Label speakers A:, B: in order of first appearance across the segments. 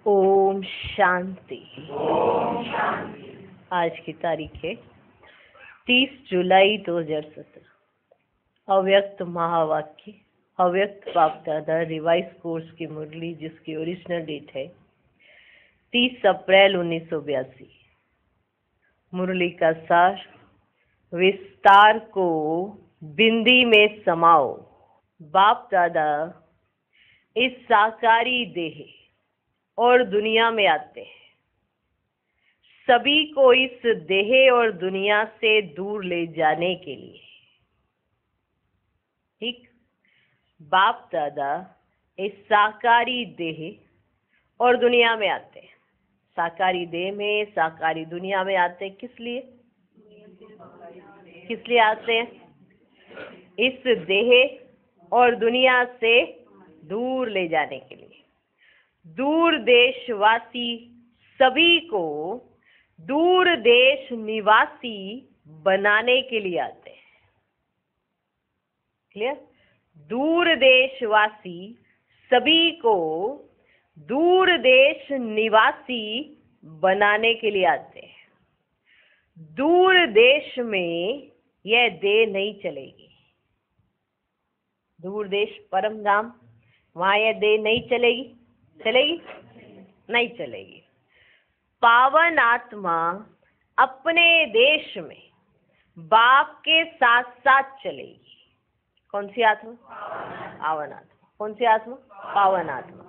A: ओम शांति। आज की तारीख है 30 जुलाई 2017। अव्यक्त महावाक्य, अव्यक्त बाप दादा रिवाइज कोर्स की मुरली, जिसकी ओरिजिनल डेट है 30 अप्रैल 1982। मुरली का सार, विस्तार को बिंदी में समाओ। बाप दादा इस साकारी देह और दुनिया में आते हैं, सभी को इस देह और दुनिया से दूर ले जाने के लिए। ठीक, बाप दादा इस साकारी देह और दुनिया में आते हैं। साकारी देह में, साकारी दुनिया में आते हैं। किस लिए? किस लिए आते हैं? इस देह और दुनिया से दूर ले जाने के लिए। दूर देशवासी सभी को दूर देश निवासी बनाने के लिए आते हैं। क्लियर? दूर देशवासी सभी को दूर देश निवासी बनाने के लिए आते हैं। दूर देश में यह देह नहीं चलेगी। दूर देश परम धाम, वहां यह देह नहीं चलेगी। चलेगी? नहीं चलेगी। पावन आत्मा अपने देश में बाप के साथ साथ चलेगी। कौन सी आत्मा? पावन आत्मा। कौन सी आत्मा? पावन आत्मा।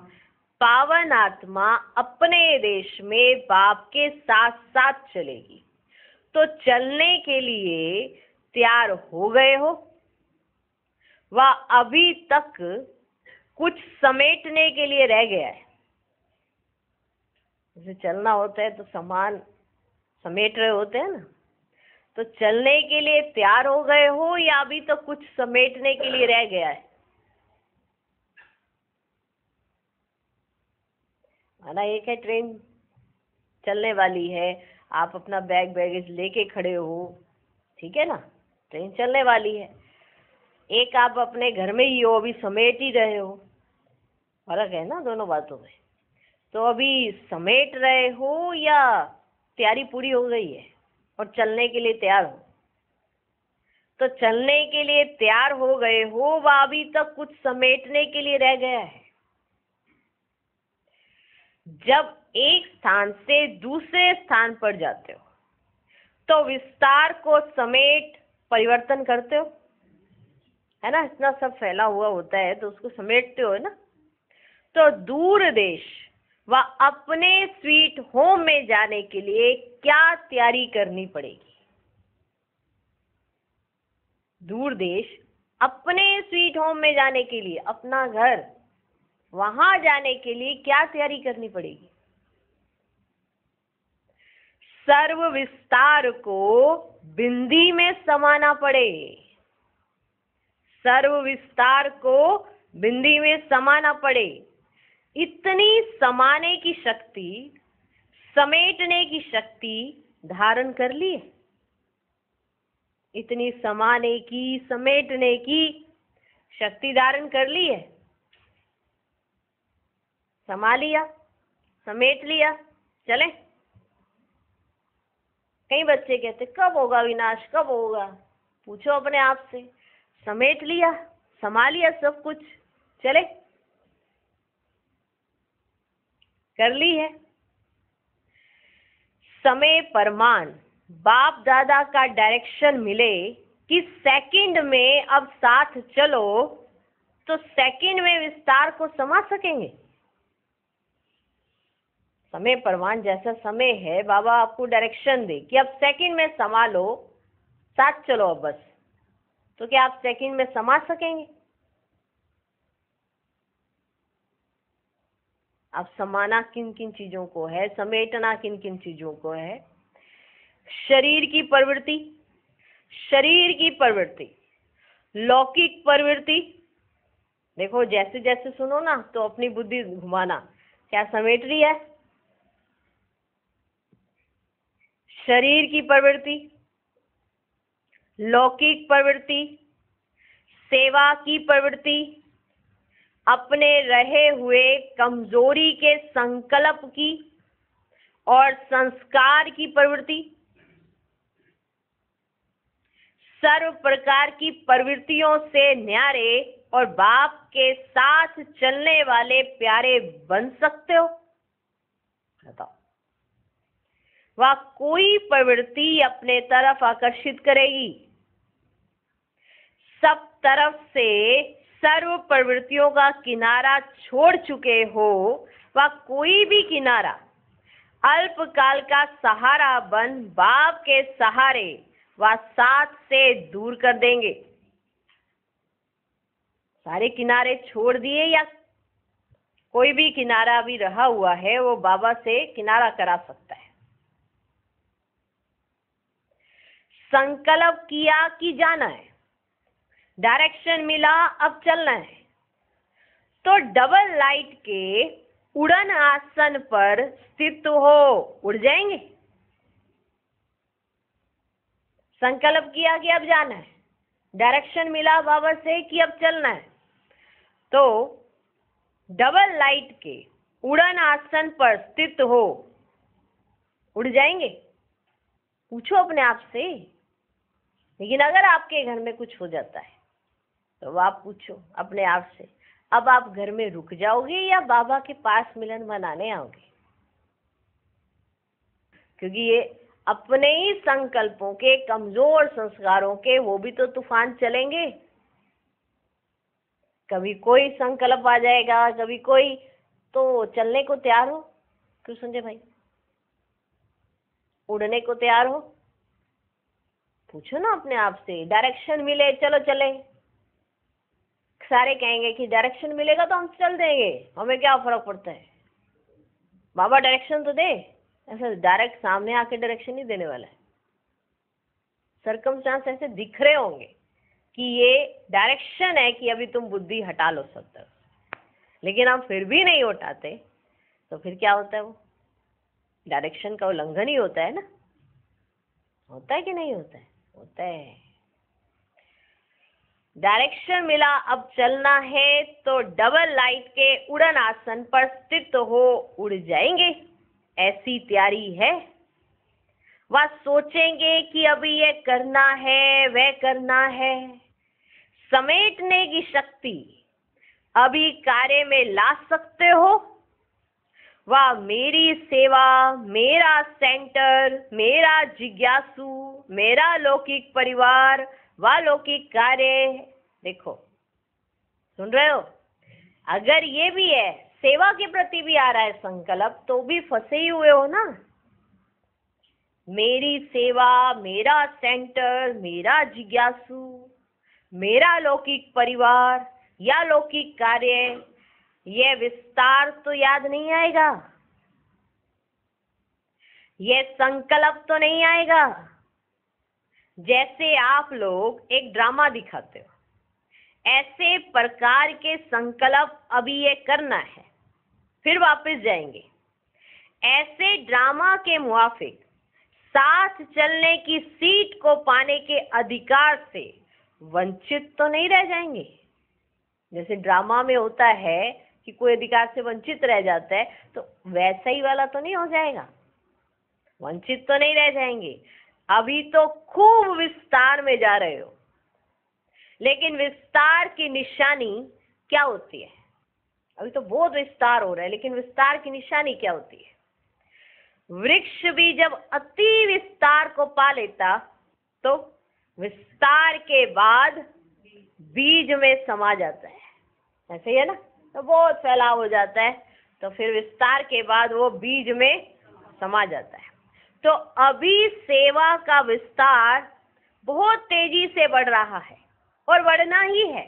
A: पावन आत्मा अपने देश में बाप के साथ साथ चलेगी। तो चलने के लिए तैयार हो गए हो? वह अभी तक कुछ समेटने के लिए रह गया है। जैसे चलना होता है तो सामान समेट रहे होते हैं ना, तो चलने के लिए तैयार हो गए हो या अभी तो कुछ समेटने के लिए रह गया है? माना एक है ट्रेन चलने वाली है, आप अपना बैग बैगेज लेके खड़े हो, ठीक है ना, ट्रेन चलने वाली है। एक आप अपने घर में ही हो, अभी समेट ही रहे हो। फर्क है ना दोनों बातों में। तो अभी समेट रहे हो या तैयारी पूरी हो गई है और चलने के लिए तैयार हो? तो चलने के लिए तैयार हो गए हो, वह अभी तक कुछ समेटने के लिए रह गया है। जब एक स्थान से दूसरे स्थान पर जाते हो तो विस्तार को समेट परिवर्तन करते हो, है ना। इतना सब फैला हुआ होता है तो उसको समेटते हो ना। तो दूर देश व अपने स्वीट होम में जाने के लिए क्या तैयारी करनी पड़ेगी? दूर देश अपने स्वीट होम में जाने के लिए, अपना घर, वहां जाने के लिए क्या तैयारी करनी पड़ेगी? सर्व विस्तार को बिंदी में समाना पड़े। सर्व विस्तार को बिंदी में समाना पड़े। इतनी समाने की शक्ति, समेटने की शक्ति धारण कर ली है। इतनी समाने की, समेटने की शक्ति धारण कर ली है। समा लिया, समेट लिया, चले। कई बच्चे कहते कब होगा विनाश, कब होगा? पूछो अपने आप से। समेट लिया, समा लिया सब कुछ, चले, कर ली है। समय परमान बाप दादा का डायरेक्शन मिले कि सेकंड में अब साथ चलो, तो सेकंड में विस्तार को समा सकेंगे? समय परमान जैसा समय है, बाबा आपको डायरेक्शन दे कि अब सेकंड में समा लो, साथ चलो अब बस, तो क्या आप सेकंड में समा सकेंगे? अब समाना किन किन चीजों को है, समेटना किन किन चीजों को है? शरीर की प्रवृत्ति, शरीर की प्रवृत्ति, लौकिक प्रवृत्ति। देखो जैसे जैसे सुनो ना तो अपनी बुद्धि घुमाना, क्या समेट रही है? शरीर की प्रवृत्ति, लौकिक प्रवृत्ति, सेवा की प्रवृत्ति, अपने रहे हुए कमजोरी के संकल्प की और संस्कार की प्रवृत्ति, सर्व प्रकार की प्रवृत्तियों से न्यारे और बाप के साथ चलने वाले प्यारे बन सकते हो? बताओ। वह कोई प्रवृत्ति अपने तरफ आकर्षित करेगी। सब तरफ से सर्व प्रवृत्तियों का किनारा छोड़ चुके हो, वह कोई भी किनारा अल्पकाल का सहारा बन बाप के सहारे वह साथ से दूर कर देंगे। सारे किनारे छोड़ दिए या कोई भी किनारा अभी रहा हुआ है वो बाबा से किनारा करा सकता है। संकल्प किया कि जाना है, डायरेक्शन मिला अब चलना है, तो डबल लाइट के उड़न आसन पर स्थित हो उड़ जाएंगे। संकल्प किया कि अब जाना है, डायरेक्शन मिला बाबा से कि अब चलना है, तो डबल लाइट के उड़न आसन पर स्थित हो उड़ जाएंगे। पूछो अपने आप से। लेकिन अगर आपके घर में कुछ हो जाता है तो आप पूछो अपने आप से, अब आप घर में रुक जाओगे या बाबा के पास मिलन मनाने आओगे? क्योंकि ये अपने ही संकल्पों के कमजोर संस्कारों के वो भी तो तूफान चलेंगे। कभी कोई संकल्प आ जाएगा, कभी कोई, तो चलने को तैयार हो क्यों संजय भाई? उड़ने को तैयार हो? पूछो ना अपने आप से। डायरेक्शन मिले चलो चले, सारे कहेंगे कि डायरेक्शन मिलेगा तो हम चल देंगे, हमें क्या फर्क पड़ता है, बाबा डायरेक्शन तो दे। ऐसा डायरेक्ट सामने आके डायरेक्शन नहीं देने वाला है। सर्कमस्टांस ऐसे दिख रहे होंगे कि ये डायरेक्शन है कि अभी तुम बुद्धि हटा लो सब तरफ, लेकिन हम फिर भी नहीं उठाते, तो फिर क्या होता है? वो डायरेक्शन का उल्लंघन ही होता है ना। होता है कि नहीं होता है? होता है। डायरेक्शन मिला अब चलना है, तो डबल लाइट के उड़न आसन पर स्थित हो उड़ जाएंगे। ऐसी तैयारी है। वह सोचेंगे कि अभी ये करना है वह करना है। समेटने की शक्ति अभी कार्य में ला सकते हो। वह मेरी सेवा, मेरा सेंटर, मेरा जिज्ञासु, मेरा लौकिक परिवार, वह लौकिक कार्य। देखो, सुन रहे हो? अगर ये भी है, सेवा के प्रति भी आ रहा है संकल्प, तो भी फंसे ही हुए हो ना। मेरी सेवा, मेरा सेंटर, मेरा जिज्ञासु, मेरा लौकिक परिवार या लौकिक कार्य, यह विस्तार तो याद नहीं आएगा, यह संकल्प तो नहीं आएगा। जैसे आप लोग एक ड्रामा दिखाते हो, ऐसे प्रकार के संकल्प अभी ये करना है, फिर वापस जाएंगे। ऐसे ड्रामा के मुआफिक साथ चलने की सीट को पाने के अधिकार से वंचित तो नहीं रह जाएंगे। जैसे ड्रामा में होता है कि कोई अधिकार से वंचित रह जाता है, तो वैसा ही वाला तो नहीं हो जाएगा, वंचित तो नहीं रह जाएंगे। अभी तो खूब विस्तार में जा रहे हो, लेकिन विस्तार की निशानी क्या होती है? अभी तो बहुत विस्तार हो रहा है, लेकिन विस्तार की निशानी क्या होती है? वृक्ष भी जब अति विस्तार को पा लेता, तो विस्तार के बाद बीज में समा जाता है। ऐसे ही है ना? तो बहुत फैलाव हो जाता है, तो फिर विस्तार के बाद वो बीज में समा जाता है। तो अभी सेवा का विस्तार बहुत तेजी से बढ़ रहा है और बढ़ना ही है,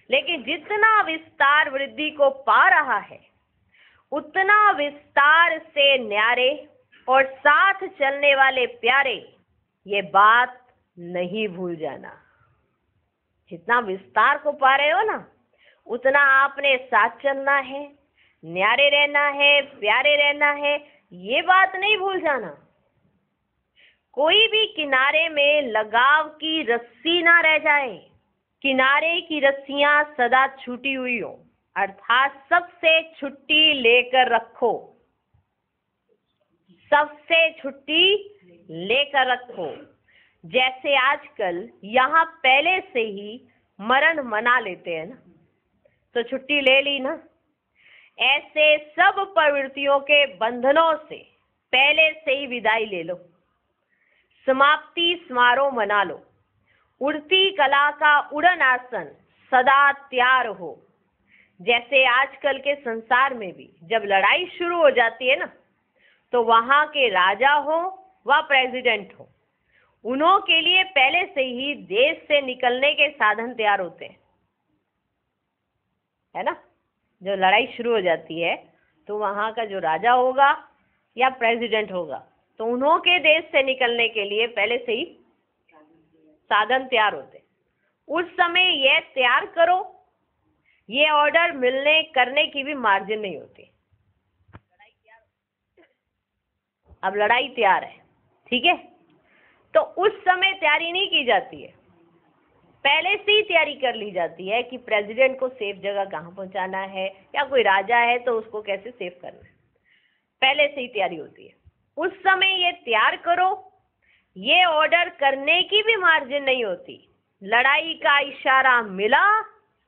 A: लेकिन जितना विस्तार वृद्धि को पा रहा है, उतना विस्तार से न्यारे और साथ चलने वाले प्यारे, ये बात नहीं भूल जाना। जितना विस्तार को पा रहे हो ना, उतना आपने साथ चलना है, न्यारे रहना है, प्यारे रहना है, ये बात नहीं भूल जाना। कोई भी किनारे में लगाव की रस्सी ना रह जाए, किनारे की रस्सियां सदा छूटी हुई हो। अर्थात सबसे छुट्टी लेकर रखो, सबसे छुट्टी लेकर रखो। जैसे आजकल यहाँ पहले से ही मरण मना लेते हैं ना, तो छुट्टी ले ली ना, ऐसे सब प्रवृत्तियों के बंधनों से पहले से ही विदाई ले लो, समाप्ति समारोह मना लो। उड़ती कला का उड़न आसन सदा तैयार हो। जैसे आजकल के संसार में भी जब लड़ाई शुरू हो जाती है ना, तो वहां के राजा हो व प्रेसिडेंट हो, उन्हों के लिए पहले से ही देश से निकलने के साधन तैयार होते हैं, है ना। जो लड़ाई शुरू हो जाती है तो वहां का जो राजा होगा या प्रेसिडेंट होगा, तो उन्हों के देश से निकलने के लिए पहले से ही साधन तैयार होते हैं। उस समय यह तैयार करो, ये ऑर्डर मिलने करने की भी मार्जिन नहीं होती। अब लड़ाई तैयार है, ठीक है, तो उस समय तैयारी नहीं की जाती है, पहले से ही तैयारी कर ली जाती है कि प्रेसिडेंट को सेफ जगह कहाँ पहुंचाना है, या कोई राजा है तो उसको कैसे सेफ करना है, पहले से ही तैयारी होती है। उस समय ये तैयार करो, ये ऑर्डर करने की भी मार्जिन नहीं होती। लड़ाई का इशारा मिला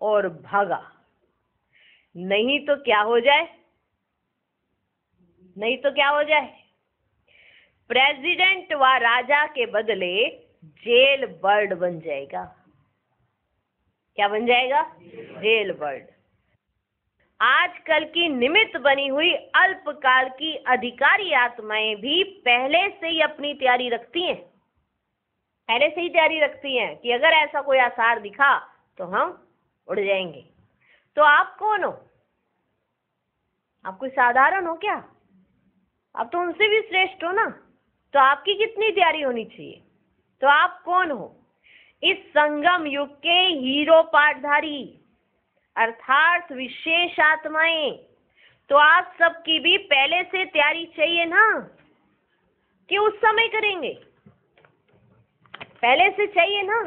A: और भागा, नहीं तो क्या हो जाए, नहीं तो क्या हो जाए, प्रेसिडेंट व राजा के बदले जेल बर्ड बन जाएगा। क्या बन जाएगा? Jail bird. आजकल की निमित्त बनी हुई अल्पकाल की अधिकारी आत्माएं भी पहले से ही अपनी तैयारी रखती हैं, पहले से ही तैयारी रखती हैं कि अगर ऐसा कोई आसार दिखा तो हम उड़ जाएंगे। तो आप कौन हो? आप कोई साधारण हो क्या? आप तो उनसे भी श्रेष्ठ हो ना, तो आपकी कितनी तैयारी होनी चाहिए। तो आप कौन हो? इस संगम युग के हीरो पाठधारी अर्थात विशेष आत्माएं। तो आप सबकी भी पहले से तैयारी चाहिए ना, कि उस समय करेंगे, पहले से चाहिए ना।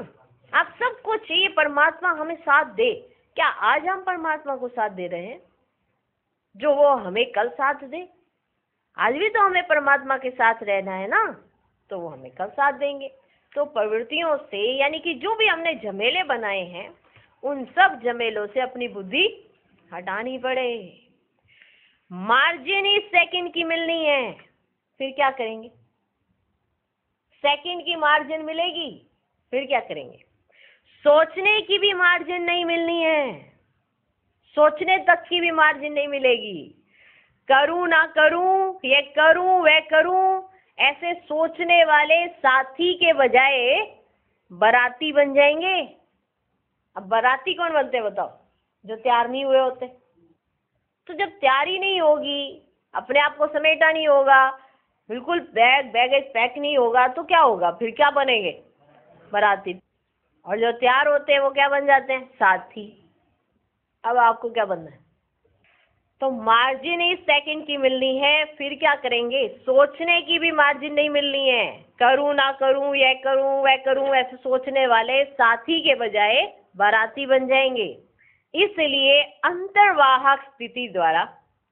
A: आप सबको चाहिए परमात्मा हमें साथ दे। क्या आज हम परमात्मा को साथ दे रहे हैं जो वो हमें कल साथ दे? आज भी तो हमें परमात्मा के साथ रहना है ना, तो वो हमें कल साथ देंगे। तो प्रवृत्तियों से यानी कि जो भी हमने झमेले बनाए हैं, उन सब झमेलों से अपनी बुद्धि हटानी पड़े। मार्जिन ही सेकंड की मिलनी है, फिर क्या करेंगे? सेकंड की मार्जिन मिलेगी, फिर क्या करेंगे? सोचने की भी मार्जिन नहीं मिलनी है, सोचने तक की भी मार्जिन नहीं मिलेगी। करूं ना करूं, ये करूं वह करूं, ऐसे सोचने वाले साथी के बजाय बाराती बन जाएंगे। अब बाराती कौन बनते हैं बताओ? जो तैयार नहीं हुए होते। तो जब तैयारी नहीं होगी, अपने आप को समेटा नहीं होगा, बिल्कुल बैगेज पैक नहीं होगा, तो क्या होगा? फिर क्या बनेंगे? बाराती। और जो तैयार होते हैं वो क्या बन जाते हैं? साथी। अब आपको क्या बनना है? तो मार्जिन ही सेकंड की मिलनी है, फिर क्या करेंगे? सोचने की भी मार्जिन नहीं मिलनी है। करूं ना करूं, यह करूं वह करूं, ऐसे सोचने वाले साथी के बजाय बाराती बन जाएंगे। इसलिए अंतर्वाहक स्थिति द्वारा,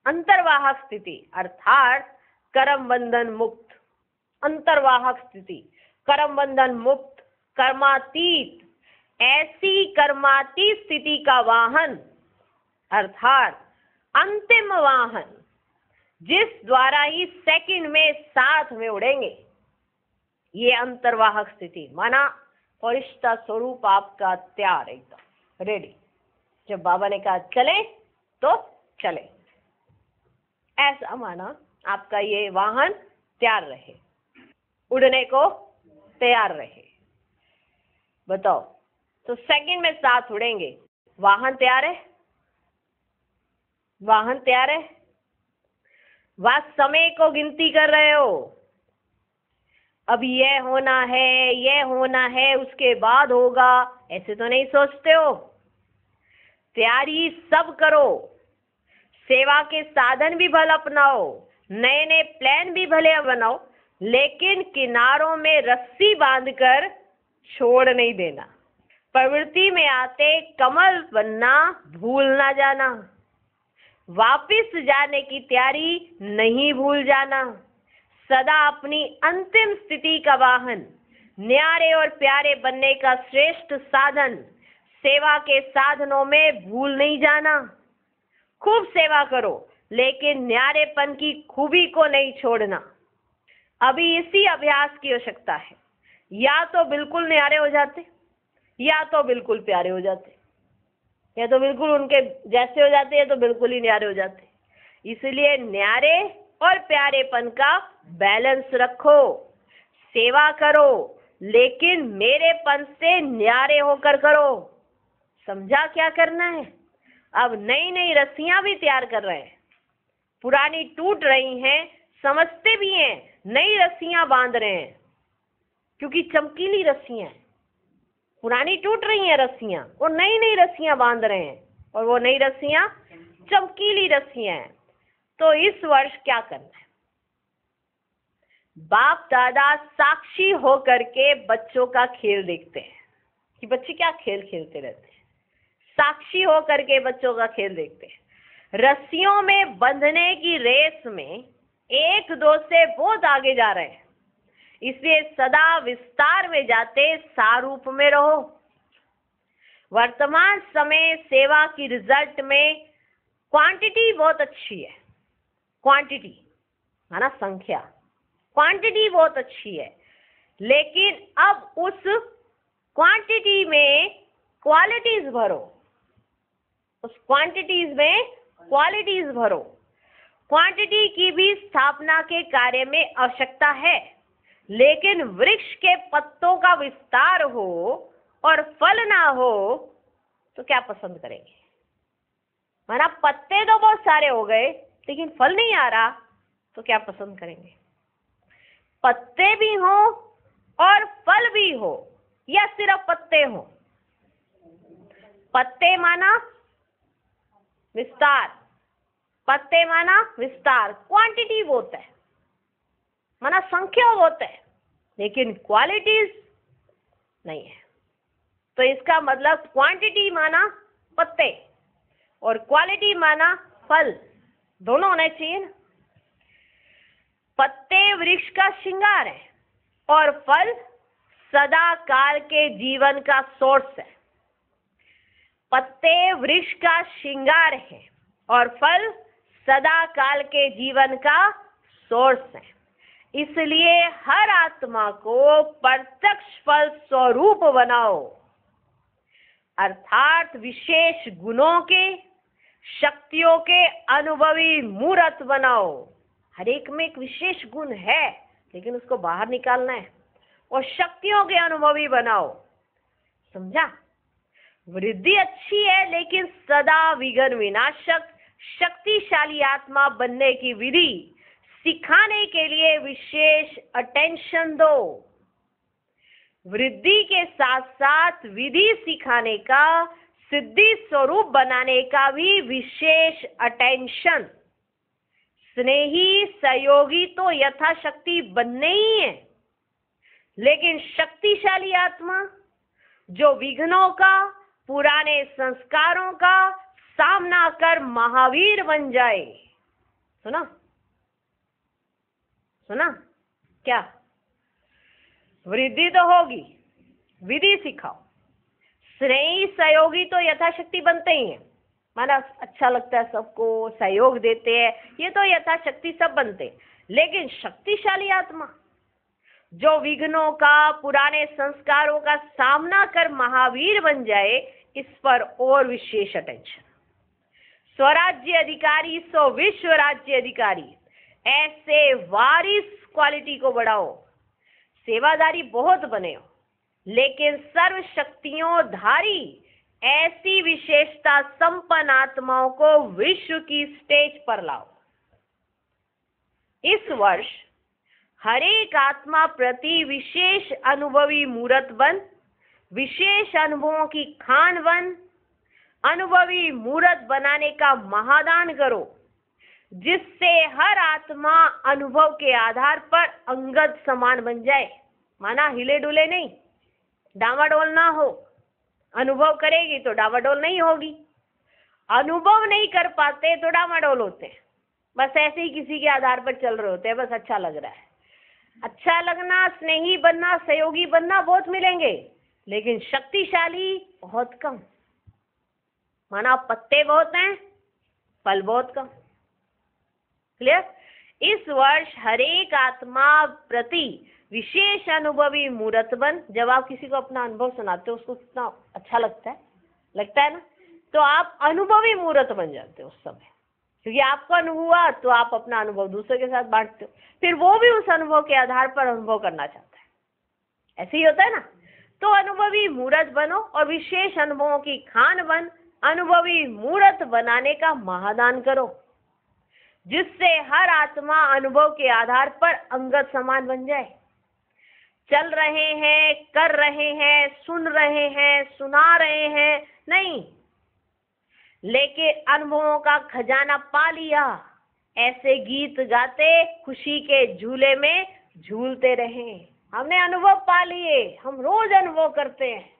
A: अंतर्वाहक स्थिति अर्थात कर्म बंधन मुक्त, अंतर्वाहक स्थिति कर्म बंधन मुक्त, कर्मातीत, ऐसी कर्मातीत स्थिति का वाहन अर्थात अंतिम वाहन, जिस द्वारा ही सेकंड में साथ में उड़ेंगे, ये अंतर्वाहक स्थिति माना फरिश्ता स्वरूप आपका तैयार, एकदम रेडी। जब बाबा ने कहा चले तो चले, ऐसा माना आपका ये वाहन तैयार रहे, उड़ने को तैयार रहे। बताओ, तो सेकंड में साथ उड़ेंगे, वाहन तैयार है? वाहन तैयार है? वह समय को गिनती कर रहे हो, अब यह होना है, यह होना है, उसके बाद होगा, ऐसे तो नहीं सोचते हो। तैयारी सब करो, सेवा के साधन भी भले अपनाओ, नए नए प्लान भी भले बनाओ, लेकिन किनारों में रस्सी बांधकर छोड़ नहीं देना। प्रवृत्ति में आते कमल बनना भूल ना जाना। वापिस जाने की तैयारी नहीं भूल जाना। सदा अपनी अंतिम स्थिति का वाहन, न्यारे और प्यारे बनने का श्रेष्ठ साधन, सेवा के साधनों में भूल नहीं जाना। खूब सेवा करो, लेकिन न्यारेपन की खूबी को नहीं छोड़ना। अभी इसी अभ्यास की आवश्यकता है। या तो बिल्कुल न्यारे हो जाते, या तो बिल्कुल प्यारे हो जाते, या तो बिल्कुल उनके जैसे हो जाते, या तो बिल्कुल ही न्यारे हो जाते। इसलिए न्यारे और प्यारेपन का बैलेंस रखो। सेवा करो, लेकिन मेरेपन से न्यारे होकर करो। समझा क्या करना है? अब नई नई रस्सियां भी तैयार कर रहे हैं। पुरानी टूट रही हैं, समझते भी हैं, नई रस्सियां बांध रहे हैं, क्योंकि चमकीली रस्सियां हैं। पुरानी टूट रही हैं रस्सियां, और नई नई रस्सियां बांध रहे हैं, और वो नई रस्सियां चमकीली रस्सियां हैं। तो इस वर्ष क्या करना है? बाप दादा साक्षी होकर के बच्चों का खेल देखते हैं कि बच्चे क्या खेल खेलते रहते हैं। साक्षी होकर के बच्चों का खेल देखते हैं। रस्सियों में बंधने की रेस में एक दो से बहुत आगे जा रहे हैं, इसलिए सदा विस्तार में जाते सारूप में रहो। वर्तमान समय सेवा की रिजल्ट में क्वांटिटी बहुत अच्छी है। क्वांटिटी माना संख्या, क्वांटिटी बहुत अच्छी है, लेकिन अब उस क्वांटिटी में क्वालिटीज भरो। उस क्वांटिटीज में क्वालिटीज भरो। क्वांटिटी की भी स्थापना के कार्य में आवश्यकता है, लेकिन वृक्ष के पत्तों का विस्तार हो और फल ना हो तो क्या पसंद करेंगे? माना पत्ते तो बहुत सारे हो गए, लेकिन फल नहीं आ रहा, तो क्या पसंद करेंगे? पत्ते भी हो और फल भी हो, या सिर्फ पत्ते हो? पत्ते माना विस्तार, पत्ते माना विस्तार। क्वांटिटी बहुत है, माना संख्या बहुत है, लेकिन क्वालिटीज नहीं है। तो इसका मतलब क्वांटिटी माना पत्ते और क्वालिटी माना फल, दोनों होने चाहिए ना। पत्ते वृक्ष का श्रृंगार है और फल सदा काल के जीवन का सोर्स है। पत्ते वृक्ष का श्रृंगार है और फल सदा काल के जीवन का सोर्स है। इसलिए हर आत्मा को प्रत्यक्ष फल स्वरूप बनाओ, अर्थात विशेष गुणों के, शक्तियों के अनुभवी मूर्त बनाओ। हर एक में एक विशेष गुण है, लेकिन उसको बाहर निकालना है, और शक्तियों के अनुभवी बनाओ। समझा? वृद्धि अच्छी है, लेकिन सदा विघ्न विनाशक शक्तिशाली आत्मा बनने की विधि सिखाने के लिए विशेष अटेंशन दो। वृद्धि के साथ साथ विधि सिखाने का, सिद्धि स्वरूप बनाने का भी विशेष अटेंशन। स्नेही सहयोगी तो यथाशक्ति बनने ही है, लेकिन शक्तिशाली आत्मा जो विघ्नों का, पुराने संस्कारों का सामना कर महावीर बन जाए। सुना? सुना? क्या? वृद्धि तो होगी, विधि सिखाओ। स्नेही सहयोगी तो यथाशक्ति बनते ही हैं, माना अच्छा लगता है सबको, सहयोग देते हैं, ये तो यथाशक्ति सब बनते हैं। लेकिन शक्तिशाली आत्मा जो विघ्नों का, पुराने संस्कारों का सामना कर महावीर बन जाए, इस पर और विशेष अटेंशन। स्वराज्य अधिकारी सो विश्व राज्य अधिकारी, ऐसे वारिस क्वालिटी को बढ़ाओ। सेवादारी बहुत बने हो, लेकिन सर्व शक्तियों धारी ऐसी विशेषता संपन्न आत्माओं को विश्व की स्टेज पर लाओ। इस वर्ष हर एक आत्मा प्रति विशेष अनुभवी मूर्त बन, विशेष अनुभवों की खान बन, अनुभवी मूर्त बनाने का महादान करो, जिससे हर आत्मा अनुभव के आधार पर अंगद समान बन जाए। माना हिले डुले नहीं, डावाडोल ना हो। अनुभव करेगी तो डावाडोल नहीं होगी। अनुभव नहीं कर पाते तो डामाडोल होते हैं, बस ऐसे ही किसी के आधार पर चल रहे होते हैं, बस अच्छा लग रहा है। अच्छा लगना, स्नेही बनना, सहयोगी बनना बहुत मिलेंगे, लेकिन शक्तिशाली बहुत कम। माना पत्ते बहुत हैं, फल बहुत कम। क्लियर? इस वर्ष हर एक आत्मा प्रति विशेष अनुभवी मूर्त बन। जब आप किसी को अपना अनुभव सुनाते हो, उसको कितना अच्छा लगता है ना, तो आप अनुभवी मूर्त बन जाते हो उस समय, क्योंकि आपको अनुभव हुआ तो आप अपना अनुभव दूसरे के साथ बांटते हो, फिर वो भी उस अनुभव के आधार पर अनुभव करना चाहता है। ऐसे ही होता है ना। तो अनुभवी मूर्त बनो और विशेष अनुभवों की खान बन अनुभवी मूर्त बनाने का महादान करो, जिससे हर आत्मा अनुभव के आधार पर अंगत समान बन जाए। चल रहे हैं, कर रहे हैं, सुन रहे हैं, सुना रहे हैं नहीं, लेकिन अनुभवों का खजाना पा लिया, ऐसे गीत गाते खुशी के झूले में झूलते रहे। हमने अनुभव पा लिए, हम रोज अनुभव करते हैं,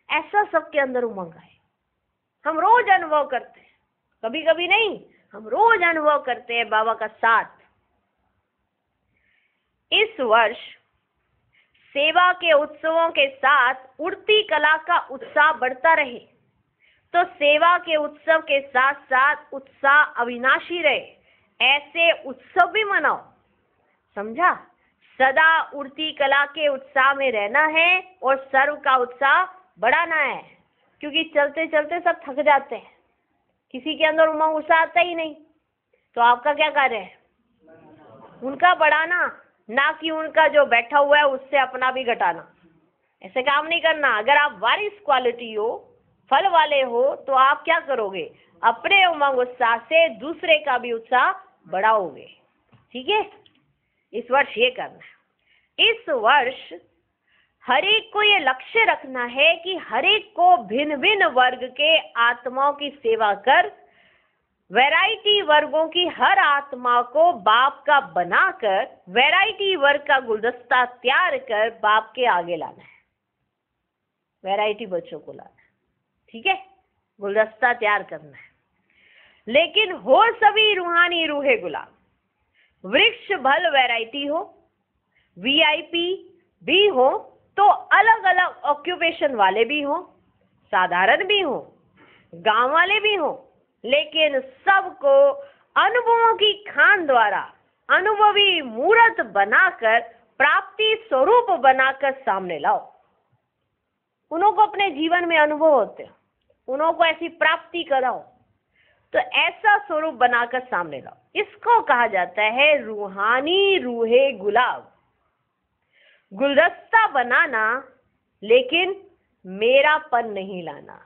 A: ऐसा सबके अंदर उमंग है। हम रोज अनुभव करते हैं, कभी कभी नहीं, हम रोज अनुभव करते हैं बाबा का साथ। इस वर्ष सेवा के उत्सवों के साथ उड़ती कला का उत्साह बढ़ता रहे, तो सेवा के उत्सव के साथ साथ उत्साह अविनाशी रहे। ऐसे उत्सव भी मनाओ, समझा? सदा उड़ती कला के उत्साह में रहना है और सर्व का उत्साह बढ़ाना है, क्योंकि चलते चलते सब थक जाते हैं, किसी के अंदर उमंग उत्साह आता ही नहीं। तो आपका क्या कार्य है? उनका बढ़ाना, ना कि उनका जो बैठा हुआ है उससे अपना भी घटाना। ऐसे काम नहीं करना। अगर आप वारिस क्वालिटी हो, फल वाले हो, तो आप क्या करोगे? अपने उमंग उत्साह से दूसरे का भी उत्साह बढ़ाओगे। ठीक है? इस वर्ष ये करना है। इस वर्ष हर एक को ये लक्ष्य रखना है कि हर एक को भिन्न भिन्न वर्ग के आत्माओं की सेवा कर वैरायटी वर्गों की हर आत्मा को बाप का बनाकर वैरायटी वर्ग का गुलदस्ता तैयार कर बाप के आगे लाना है। वैरायटी बच्चों को लाना है, ठीक है? गुलदस्ता तैयार करना है, लेकिन हो सभी रूहानी रूहे गुलाब। वृक्ष भल वैरायटी हो, वीआईपी भी हो, तो अलग अलग ऑक्यूपेशन वाले भी हो, साधारण भी हो, गांव वाले भी हो, लेकिन सबको अनुभवों की खान द्वारा अनुभवी मूर्त बनाकर प्राप्ति स्वरूप बनाकर सामने लाओ। उन्हों को अपने जीवन में अनुभव होते हैं, उन्हों को ऐसी प्राप्ति कराओ, तो ऐसा स्वरूप बनाकर सामने लाओ। इसको कहा जाता है रूहानी रूहे गुलाब। गुलदस्ता बनाना, लेकिन मेरापन नहीं लाना।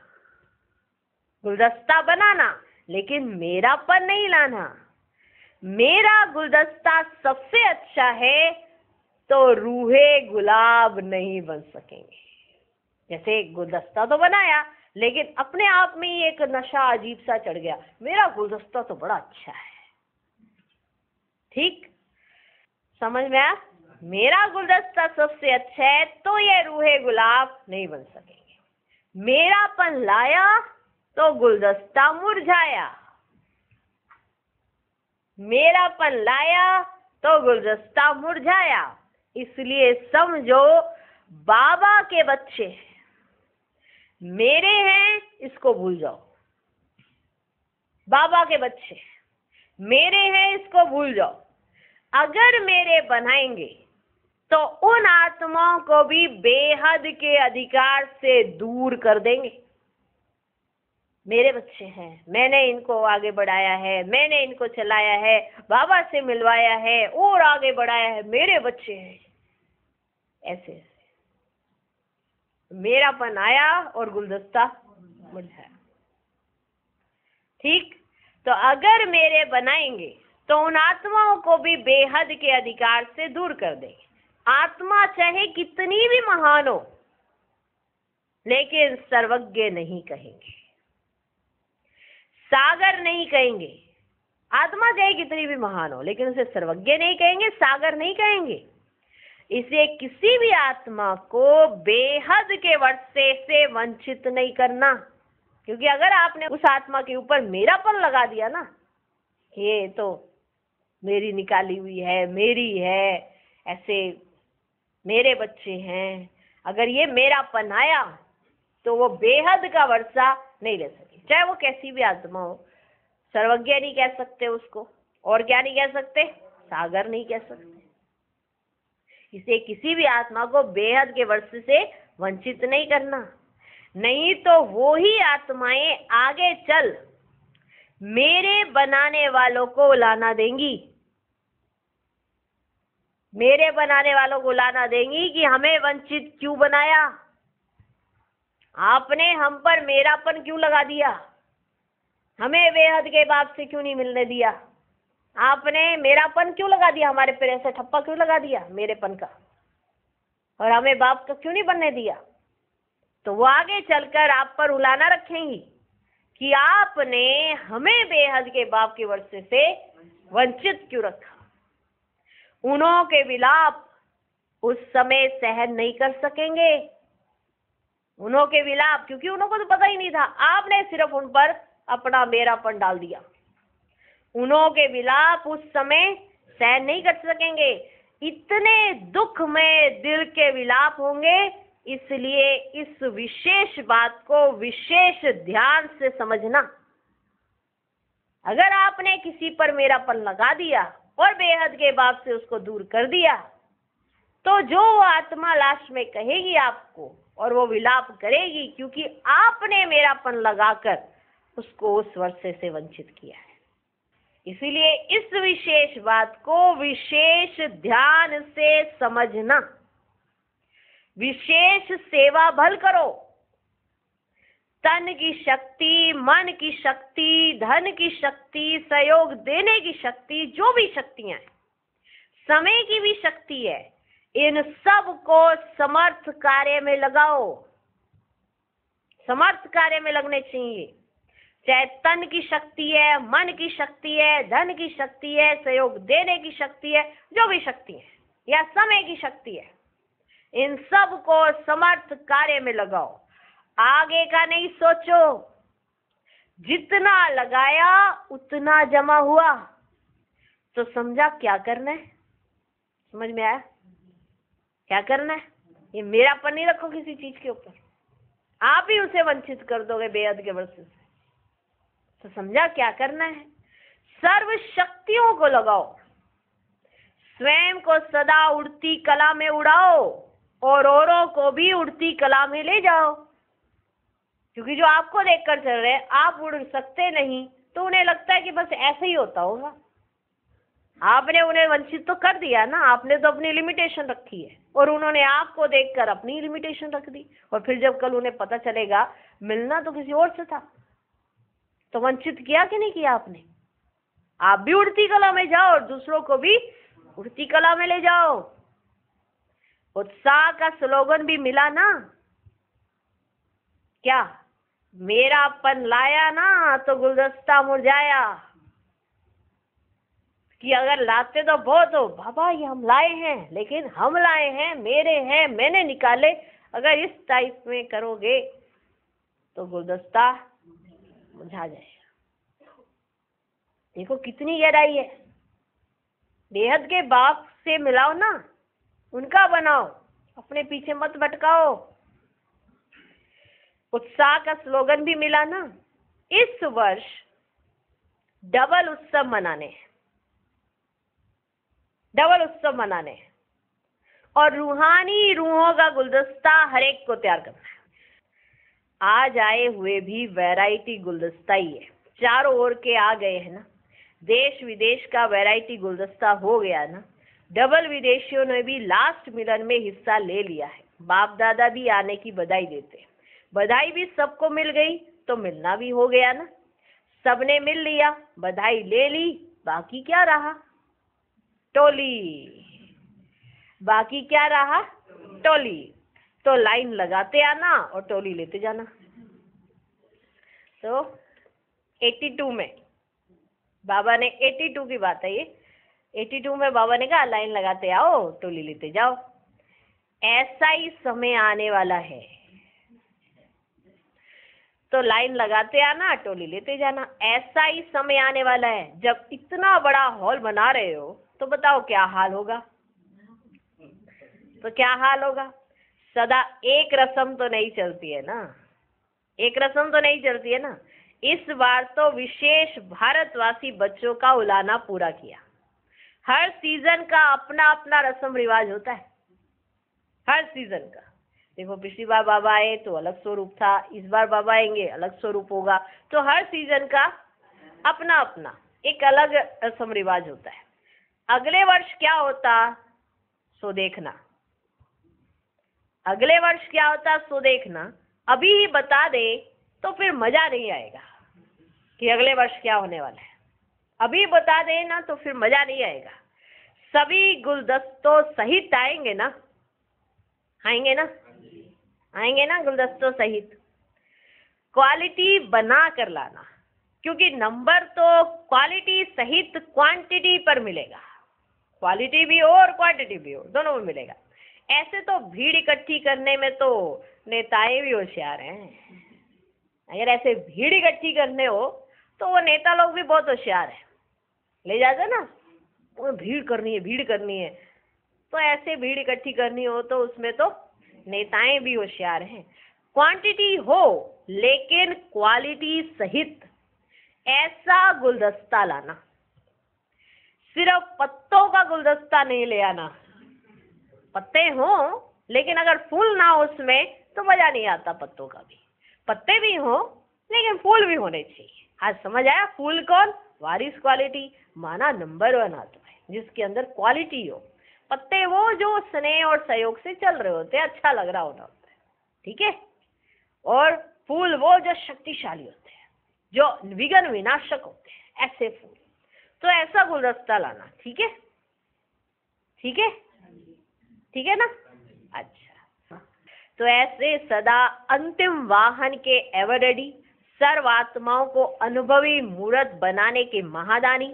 A: गुलदस्ता बनाना, लेकिन मेरापन नहीं लाना। मेरा गुलदस्ता सबसे अच्छा है तो रूहे गुलाब नहीं बन सकेंगे। जैसे गुलदस्ता तो बनाया, लेकिन अपने आप में ही एक नशा अजीब सा चढ़ गया, मेरा गुलदस्ता तो बड़ा अच्छा है। ठीक समझ में आया? मेरा गुलदस्ता सबसे अच्छा है तो ये रूहे गुलाब नहीं बन सकेंगे। मेरापन लाया तो गुलदस्ता मुरझाया, मेरापन लाया तो गुलदस्ता मुरझाया। इसलिए समझो बाबा के बच्चे हैं, मेरे हैं इसको भूल जाओ। बाबा के बच्चे मेरे हैं इसको भूल जाओ। अगर मेरे बनाएंगे तो उन आत्माओं को भी बेहद के अधिकार से दूर कर देंगे। मेरे बच्चे हैं, मैंने इनको आगे बढ़ाया है, मैंने इनको चलाया है, बाबा से मिलवाया है और आगे बढ़ाया है, मेरे बच्चे हैं। ऐसे ऐसे मेरापन आया और गुलदस्ता मुरझाया। ठीक? तो अगर मेरे बनाएंगे तो उन आत्माओं को भी बेहद के अधिकार से दूर कर देंगे। आत्मा चाहे कितनी भी महान हो, लेकिन सर्वज्ञ नहीं कहेंगे, सागर नहीं कहेंगे। आत्मा चाहे कितनी भी महान हो, लेकिन उसे सर्वज्ञ नहीं कहेंगे, सागर नहीं कहेंगे। इसे किसी भी आत्मा को बेहद के वर्षे से वंचित नहीं करना। क्योंकि अगर आपने उस आत्मा के ऊपर मेरापन लगा दिया ना, ये तो मेरी निकाली हुई है, मेरी है, ऐसे मेरे बच्चे हैं, अगर ये मेरापन आया तो वो बेहद का वर्षा नहीं ले सके, चाहे वो कैसी भी आत्मा हो। सर्वज्ञ नहीं कह सकते उसको, और क्या नहीं कह सकते, सागर नहीं कह सकते। इसे किसी भी आत्मा को बेहद के वर्ष से वंचित नहीं करना, नहीं तो वो ही आत्माएं आगे चल मेरे बनाने वालों को उलाना देंगी, मेरे बनाने वालों को उलाना देंगी कि हमें वंचित क्यों बनाया, आपने हम पर मेरापन क्यों लगा दिया, हमें बेहद के बाप से क्यों नहीं मिलने दिया, आपने मेरापन क्यों लगा दिया, हमारे पर ऐसा ठप्पा क्यों लगा दिया मेरेपन का, और हमें बाप का क्यों नहीं बनने दिया। तो वो आगे चलकर आप पर उलाना रखेंगी कि आपने हमें बेहद के बाप के वर्षे से वंचित क्यों रखा। उन्हों के विलाप उस समय सहन नहीं कर सकेंगे, उन्हों के विलाप, क्योंकि उन्हों को तो पता ही नहीं था, आपने सिर्फ उन पर अपना मेरापन डाल दिया। उन्हों के विलाप उस समय सहन नहीं कर सकेंगे, इतने दुख में दिल के विलाप होंगे। इसलिए इस विशेष बात को विशेष ध्यान से समझना। अगर आपने किसी पर मेरापन लगा दिया और बेहद के बाप से उसको दूर कर दिया, तो जो आत्मा लास्ट में कहेगी आपको और वो विलाप करेगी, क्योंकि आपने मेरापन लगाकर उसको उस वर्षे से वंचित किया है। इसीलिए इस विशेष बात को विशेष ध्यान से समझना, विशेष सेवा भल करो। तन की शक्ति, मन की शक्ति, धन की शक्ति, सहयोग देने की शक्ति, जो भी शक्तियां हैं, समय की भी शक्ति है, इन सब को समर्थ कार्य में लगाओ। समर्थ कार्य में लगने चाहिए, चाहे तन की शक्ति है, मन की शक्ति है, धन की शक्ति है, सहयोग देने की शक्ति है, जो भी शक्ति है, या समय की शक्ति है, इन सब को समर्थ कार्य में लगाओ। आगे का नहीं सोचो, जितना लगाया उतना जमा हुआ। तो समझा क्या करना है, समझ में आया क्या करना है। ये मेरापन नहीं रखो किसी चीज के ऊपर, आप ही उसे वंचित कर दोगे बेहद के वर्ष से। तो समझा क्या करना है, सर्व शक्तियों को लगाओ, स्वयं को सदा उड़ती कला में उड़ाओ और औरों को भी उड़ती कला में ले जाओ। क्योंकि जो आपको देखकर चल रहे हैं, आप उड़ सकते नहीं, तो उन्हें लगता है कि बस ऐसे ही होता होगा। आपने उन्हें वंचित तो कर दिया ना, आपने तो अपनी लिमिटेशन रखी है, और उन्होंने आपको देखकर अपनी लिमिटेशन रख दी। और फिर जब कल उन्हें पता चलेगा मिलना तो किसी और से था, तो वंचित किया कि नहीं किया आपने। आप भी उड़ती कला में जाओ और दूसरों को भी उड़ती कला में ले जाओ। उत्साह का स्लोगन भी मिला ना, क्या मेरापन लाया ना तो गुलदस्ता मुरझाया। कि अगर लाते तो बहुत हो, बाबा ये हम लाए हैं, लेकिन हम लाए हैं, मेरे हैं, मैंने निकाले, अगर इस टाइप में करोगे तो गुलदस्ता मुरझा जाएगा। देखो कितनी गहराई है। बेहद के बाप से मिलाओ ना, उनका बनाओ, अपने पीछे मत भटकाओ। उत्साह का स्लोगन भी मिला ना, इस वर्ष डबल उत्सव मनाने हैं, डबल उत्सव मनाने हैं, और रूहानी रूहों का गुलदस्ता हर एक को तैयार करना है। आज आए हुए भी वैरायटी गुलदस्ता ही है, चारों ओर के आ गए हैं ना, देश विदेश का वैरायटी गुलदस्ता हो गया ना। डबल विदेशियों ने भी लास्ट मिलन में हिस्सा ले लिया है। बाप दादा भी आने की बधाई देते, बधाई भी सबको मिल गई तो मिलना भी हो गया ना। सबने मिल लिया, बधाई ले ली, बाकी क्या रहा, टोली। बाकी क्या रहा, टोली। तो लाइन लगाते आना और टोली लेते जाना। तो 82 में बाबा ने, 82 की बात है ये, 82 में बाबा ने कहा लाइन लगाते आओ, टोली लेते जाओ। ऐसा ही समय आने वाला है। तो लाइन लगाते आना, टोली लेते जाना। ऐसा ही समय आने वाला है जब इतना बड़ा हॉल बना रहे हो, तो बताओ क्या हाल होगा। तो क्या हाल होगा। सदा एक रस्म तो नहीं चलती है ना, एक रस्म तो नहीं चलती है ना। इस बार तो विशेष भारतवासी बच्चों का उलाना पूरा किया। हर सीजन का अपना अपना रस्म रिवाज होता है, हर सीजन का। देखो पिछली बार बाबा आए तो अलग स्वरूप था, इस बार बाबा आएंगे अलग स्वरूप होगा। तो हर सीजन का अपना अपना एक अलग रस्म रिवाज होता है। अगले वर्ष क्या होता सो देखना, अगले वर्ष क्या होता सो देखना। अभी ही बता दे तो फिर मजा नहीं आएगा कि अगले वर्ष क्या होने वाला है। अभी बता दे ना तो फिर मजा नहीं आएगा। सभी गुलदस्तों सहित आएंगे ना, आएंगे ना, आएंगे ना गुलदस्तों सहित। क्वालिटी बना कर लाना, क्योंकि नंबर तो क्वालिटी सहित क्वांटिटी पर मिलेगा। क्वालिटी भी हो और क्वांटिटी भी हो, दोनों में मिलेगा। ऐसे तो भीड़ इकट्ठी करने में तो नेताएं भी होशियार हैं। अगर ऐसे भीड़ इकट्ठी करने हो तो वो नेता लोग भी बहुत होशियार है, ले जाते ना, वो भीड़ करनी है, भीड़ करनी है। तो ऐसे भीड़ इकट्ठी करनी हो तो उसमें तो नेताएं भी होशियार हैं। क्वांटिटी हो लेकिन क्वालिटी सहित ऐसा गुलदस्ता लाना। सिर्फ पत्तों का गुलदस्ता नहीं ले आना। पत्ते हो लेकिन अगर फूल ना हो उसमें तो मजा नहीं आता। पत्तों का भी, पत्ते भी हो लेकिन फूल भी होने चाहिए। आज समझ आया। फूल कौन, वारिस क्वालिटी, माना नंबर 1 आता है जिसके अंदर क्वालिटी हो। पत्ते वो जो स्नेह और सहयोग से चल रहे होते हैं, अच्छा लग रहा होता है, ठीक है। और फूल वो जो शक्तिशाली होते हैं, जो विघ्न विनाशक होते हैं, ऐसे फूल। तो ऐसा गुलदस्ता लाना, ठीक है, ठीक है, ठीक है ना। अच्छा, तो ऐसे सदा अंतिम वाहन के एवर रेडी, सर्वात्माओं को अनुभवी मूर्त बनाने के महादानी,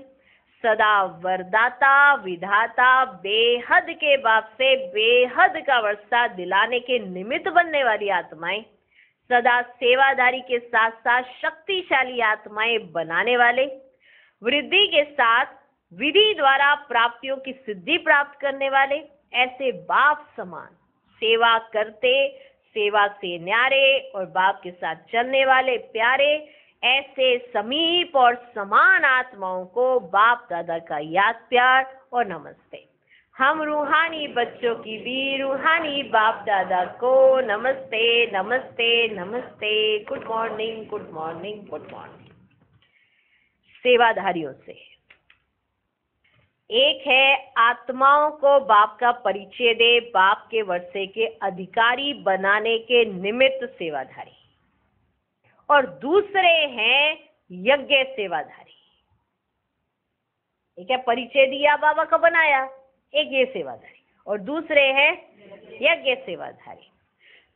A: सदा वरदाता विधाता, बेहद के बाप से बेहद का वर्षा दिलाने के निमित्त बनने वाली आत्माएं, सदा सेवादारी के साथ साथ शक्तिशाली आत्माएं बनाने वाले, वृद्धि के साथ विधि द्वारा प्राप्तियों की सिद्धि प्राप्त करने वाले, ऐसे बाप समान सेवा करते, सेवा से न्यारे और बाप के साथ चलने वाले प्यारे, ऐसे समीप और समान आत्माओं को बाप दादा का याद प्यार और नमस्ते। हम रूहानी बच्चों की भी रूहानी बाप दादा को नमस्ते नमस्ते नमस्ते। Good morning, good morning, good morning. सेवाधारियों से एक है आत्माओं को बाप का परिचय दे, बाप के वर्षे के अधिकारी बनाने के निमित्त सेवाधारी, और दूसरे हैं यज्ञ सेवाधारी। एक है परिचय दिया बाबा का बनाया, एक ये सेवाधारी, और दूसरे हैं यज्ञ सेवाधारी।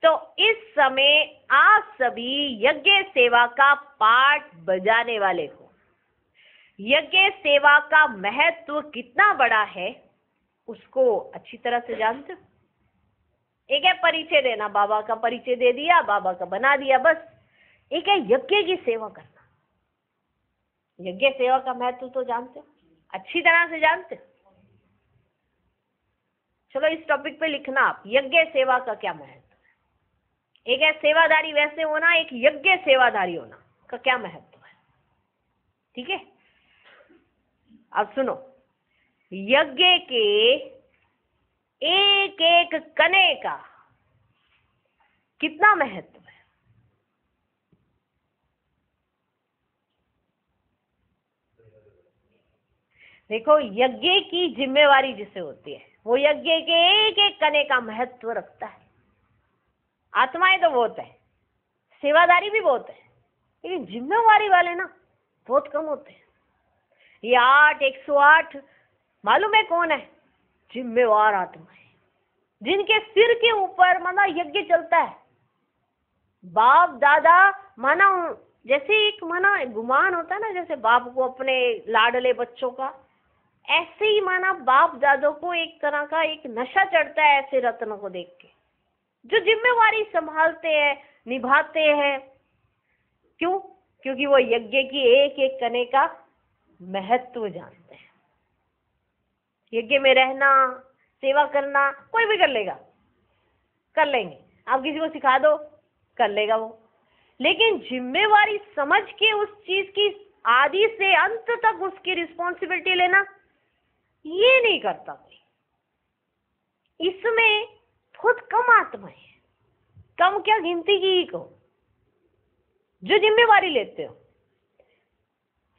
A: तो इस समय आप सभी यज्ञ सेवा का पाठ बजाने वाले हो। यज्ञ सेवा का महत्व कितना बड़ा है उसको अच्छी तरह से जानते हो। एक है परिचय देना, बाबा का परिचय दे दिया, बाबा का बना दिया, बस। एक है यज्ञ की सेवा करना। यज्ञ सेवा का महत्व तो जानते हो, अच्छी तरह से जानते हो। चलो इस टॉपिक पे लिखना आप, यज्ञ सेवा का क्या महत्व है। एक है सेवादारी वैसे होना, एक यज्ञ सेवादारी होना का क्या महत्व है, ठीक है। अब सुनो, यज्ञ के एक एक कने का कितना महत्व है। देखो, यज्ञ की जिम्मेवारी जिसे होती है वो यज्ञ के एक एक कने का महत्व रखता है। आत्माएं तो बहुत है, सेवादारी भी बहुत है, लेकिन जिम्मेवारी वाले ना बहुत कम होते हैं। ये 108 मालूम है कौन है? जिम्मेवार आत्माएं, जिनके सिर के ऊपर माना यज्ञ चलता है। बाप दादा माना जैसे एक माना गुमान होता है ना, जैसे बाप को अपने लाडले बच्चों का, ऐसे ही माना बाप दादों को एक तरह का एक नशा चढ़ता है ऐसे रत्नों को देख के, जो जिम्मेवारी संभालते हैं, निभाते हैं। क्यों? क्योंकि वो यज्ञ की एक एक कने का महत्व जानते हैं। यज्ञ में रहना, सेवा करना कोई भी कर लेगा, कर लेंगे। आप किसी को सिखा दो, कर लेगा वो। लेकिन जिम्मेवारी समझ के उस चीज की आदि से अंत तक उसकी रिस्पॉन्सिबिलिटी लेना, ये नहीं करता कोई। इसमें बहुत कम आत्माएं हैं, कम क्या गिनती की ही कहो, जो जिम्मेवारी लेते हो।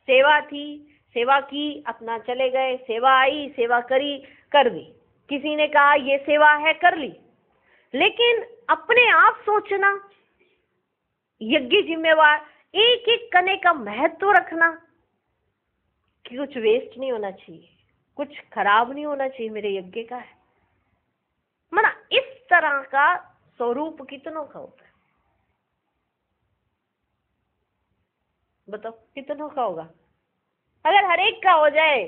A: सेवा थी, सेवा की, अपना चले गए, सेवा आई, सेवा करी, कर दी। किसी ने कहा ये सेवा है, कर ली। लेकिन अपने आप सोचना, यज्ञ जिम्मेवार, एक एक कने का महत्व रखना कि कुछ वेस्ट नहीं होना चाहिए, कुछ खराब नहीं होना चाहिए मेरे यज्ञ का है। मना इस तरह का स्वरूप कितनों का होता है? बताओ कितनों का होगा? अगर हर एक का हो जाए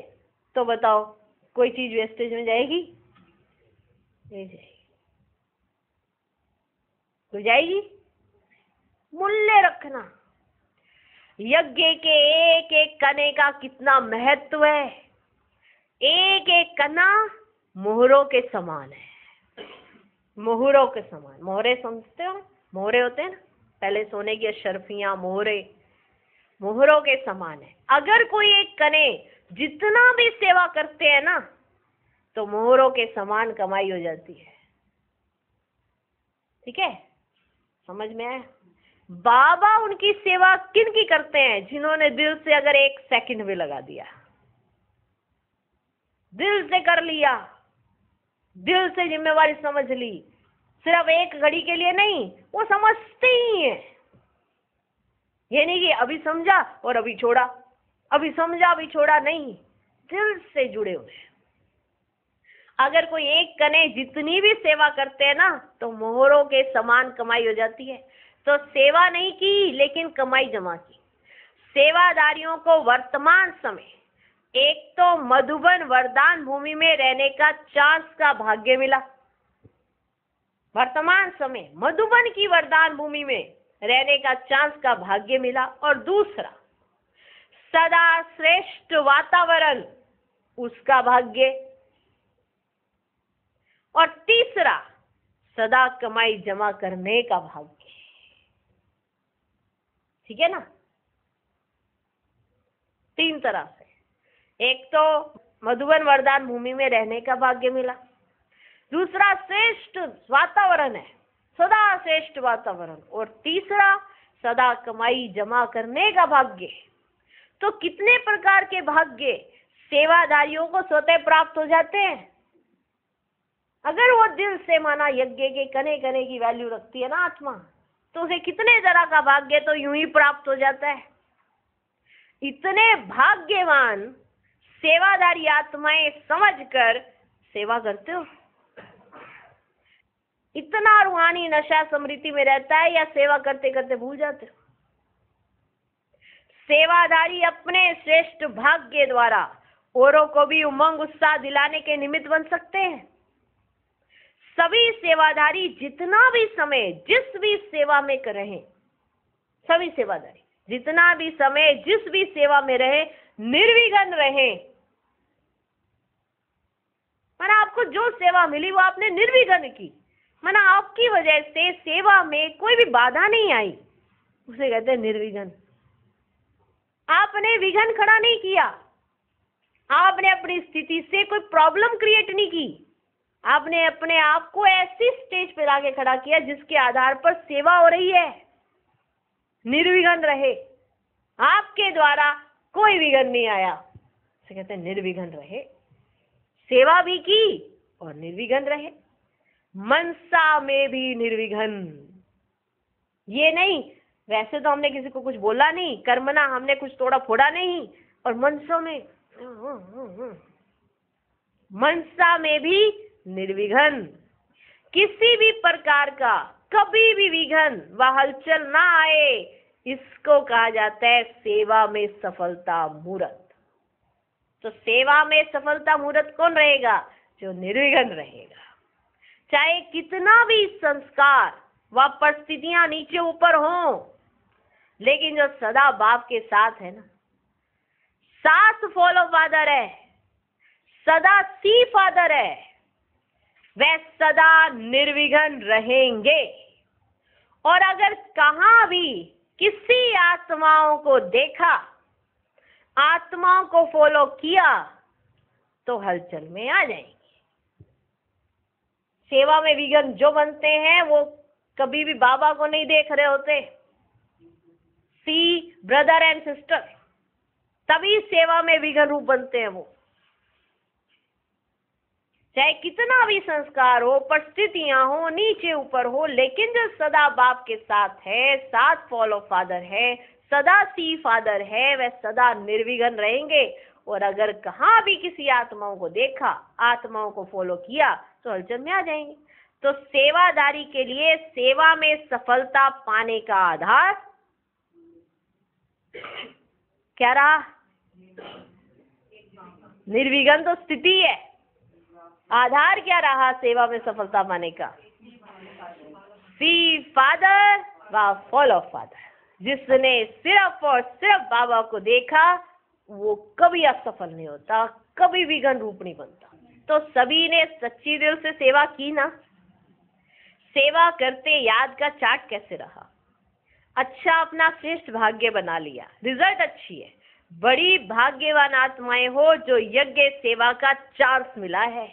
A: तो बताओ कोई चीज वेस्टेज में जाएगी? नहीं जाएगी। तो जाएगी? मूल्य रखना, यज्ञ के एक एक कने का कितना महत्व है। एक एक कना मोहरों के समान है, मोहरों के समान। मोहरे समझते हो? मोहरे होते हैं ना, पहले सोने की अशर्फियां, मोहरे, मोहरों के समान है। अगर कोई एक कने जितना भी सेवा करते हैं ना, तो मोहरों के समान कमाई हो जाती है। ठीक है, समझ में आया? बाबा उनकी सेवा किन की करते हैं? जिन्होंने दिल से अगर एक सेकंड भी लगा दिया, दिल से कर लिया, दिल से जिम्मेवारी समझ ली। सिर्फ एक घड़ी के लिए नहीं, वो समझते ही हैं। ये नहीं कि अभी समझा और अभी छोड़ा, अभी समझा अभी छोड़ा, नहीं, दिल से जुड़े हुए हैं। अगर कोई एक कने जितनी भी सेवा करते हैं ना, तो मोहरों के समान कमाई हो जाती है। तो सेवा नहीं की, लेकिन कमाई जमा की। सेवादारियों को वर्तमान समय एक तो मधुबन वरदान भूमि में रहने का चांस का भाग्य मिला। वर्तमान समय मधुबन की वरदान भूमि में रहने का चांस का भाग्य मिला। और दूसरा, सदा श्रेष्ठ वातावरण, उसका भाग्य। और तीसरा, सदा कमाई जमा करने का भाग्य। ठीक है ना? तीन तरह से, एक तो मधुबन वरदान भूमि में रहने का भाग्य मिला, दूसरा श्रेष्ठ वातावरण है, सदा श्रेष्ठ वातावरण, और तीसरा सदा कमाई जमा करने का भाग्य। तो कितने प्रकार के भाग्य सेवादारियों को स्वतः प्राप्त हो जाते हैं? अगर वो दिल से माना यज्ञ के कने कने की वैल्यू रखती है ना आत्मा, तो उसे कितने तरह का भाग्य तो यूं ही प्राप्त हो जाता है। इतने भाग्यवान सेवादारी आत्माएं समझकर सेवा करते हो? इतना रूहानी नशा स्मृति में रहता है, या सेवा करते करते भूल जाते हो? सेवादारी अपने श्रेष्ठ भाग्य द्वारा औरों को भी उमंग उत्साह दिलाने के निमित्त बन सकते हैं। सभी सेवादारी जितना भी समय जिस भी सेवा में रहे, सभी सेवादारी जितना भी समय जिस भी सेवा में रहे, निर्विघ्न रहे। माना आपको जो सेवा मिली वो आपने निर्विघ्न की, माना आपकी वजह से सेवा में कोई भी बाधा नहीं आई, उसे कहते हैं निर्विघ्न। आपने विघ्न खड़ा नहीं किया, आपने अपनी स्थिति से कोई प्रॉब्लम क्रिएट नहीं की, आपने अपने आप को ऐसी स्टेज पे लाके खड़ा किया जिसके आधार पर सेवा हो रही है। निर्विघ्न रहे, आपके द्वारा कोई विघ्न नहीं आया, इसे कहते हैं निर्विघ्न रहे। सेवा भी की और निर्विघ्न रहे, मनसा में भी निर्विघ्न। ये नहीं वैसे तो हमने किसी को कुछ बोला नहीं, कर्मना हमने कुछ तोड़ा फोड़ा नहीं, और मनसा में भी निर्विघ्न। किसी भी प्रकार का कभी भी विघ्न व हलचल ना आए, इसको कहा जाता है सेवा में सफलता मूर्त। तो सेवा में सफलता मूर्त कौन रहेगा? जो निर्विघ्न रहेगा। चाहे कितना भी संस्कार व परिस्थितियां नीचे ऊपर हों, लेकिन जो सदा बाप के साथ है ना, साथ फॉलो फादर है, सदा सी फादर है, वह सदा निर्विघ्न रहेंगे। और अगर कहां भी किसी आत्माओं को देखा, आत्माओं को फॉलो किया, तो हलचल में आ जाएंगे। सेवा में विघ्न जो बनते हैं वो कभी भी बाबा को नहीं देख रहे होते। सी ब्रदर एंड सिस्टर, तभी सेवा में विघ्न रूप बनते हैं वो। चाहे कितना भी संस्कार हो, परिस्थितियां हो, नीचे ऊपर हो, लेकिन जो सदा बाप के साथ है, साथ फॉलो फादर है, सदा सी फादर है, वह सदा निर्विघ्न रहेंगे। और अगर कहां भी किसी आत्माओं को देखा, आत्माओं को फॉलो किया, तो हलचल में आ जाएंगे। तो सेवादारी के लिए सेवा में सफलता पाने का आधार क्या रहा? निर्विघ्न तो स्थिति है, आधार क्या रहा सेवा में सफलता पाने का? सी फादर व फॉलो फादर। जिसने सिर्फ और सिर्फ बाबा को देखा, वो कभी असफल नहीं होता, कभी विघ्न रूप नहीं बनता। तो सभी ने सच्ची दिल से सेवा की ना? सेवा करते याद का चार्ट कैसे रहा? अच्छा, अपना श्रेष्ठ भाग्य बना लिया, रिजल्ट अच्छी है। बड़ी भाग्यवान आत्माएं हो जो यज्ञ सेवा का चांस मिला है।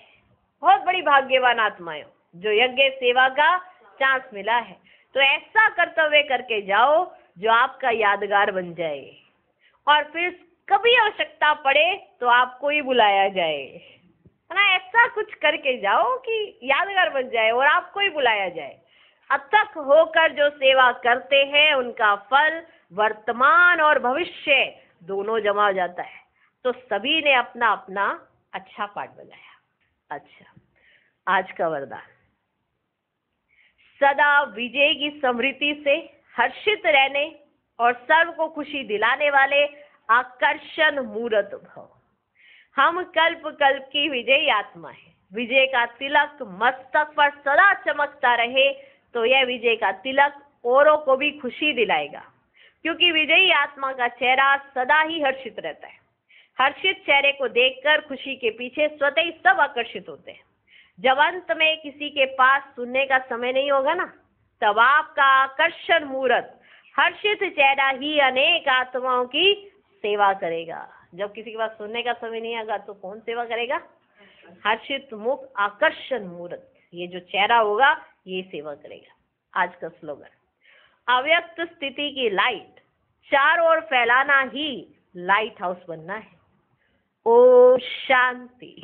A: बहुत बड़ी भाग्यवान आत्माएं हो जो यज्ञ सेवा का चांस मिला है। तो ऐसा कर्तव्य करके जाओ जो आपका यादगार बन जाए, और फिर कभी आवश्यकता पड़े तो आपको ही बुलाया जाए, है ना? ऐसा कुछ करके जाओ कि यादगार बन जाए और आपको ही बुलाया जाए। अथक होकर जो सेवा करते हैं, उनका फल वर्तमान और भविष्य दोनों जमा हो जाता है। तो सभी ने अपना अपना अच्छा पाठ बनाया। अच्छा, आज का वरदान, सदा विजय की समृद्धि से हर्षित रहने और सर्व को खुशी दिलाने वाले आकर्षण मूर्त भव। हम कल्प कल्प की विजयी आत्मा है। विजय का तिलक मस्तक पर सदा चमकता रहे, तो यह विजय का तिलक औरों को भी खुशी दिलाएगा, क्योंकि विजयी आत्मा का चेहरा सदा ही हर्षित रहता है। हर्षित चेहरे को देखकर खुशी के पीछे स्वतः ही सब आकर्षित होते हैं। जब अंत में किसी के पास सुनने का समय नहीं होगा ना, तब आपका आकर्षण मूर्त हर्षित चेहरा ही अनेक आत्माओं की सेवा करेगा। जब किसी के पास सुनने का समय नहीं आएगा तो कौन सेवा करेगा? हर्षित मुख आकर्षण मूर्त, ये जो चेहरा होगा ये सेवा करेगा। आज का स्लोगन, अव्यक्त स्थिति की लाइट चारों ओर फैलाना ही लाइट हाउस बनना है। ओम शांति।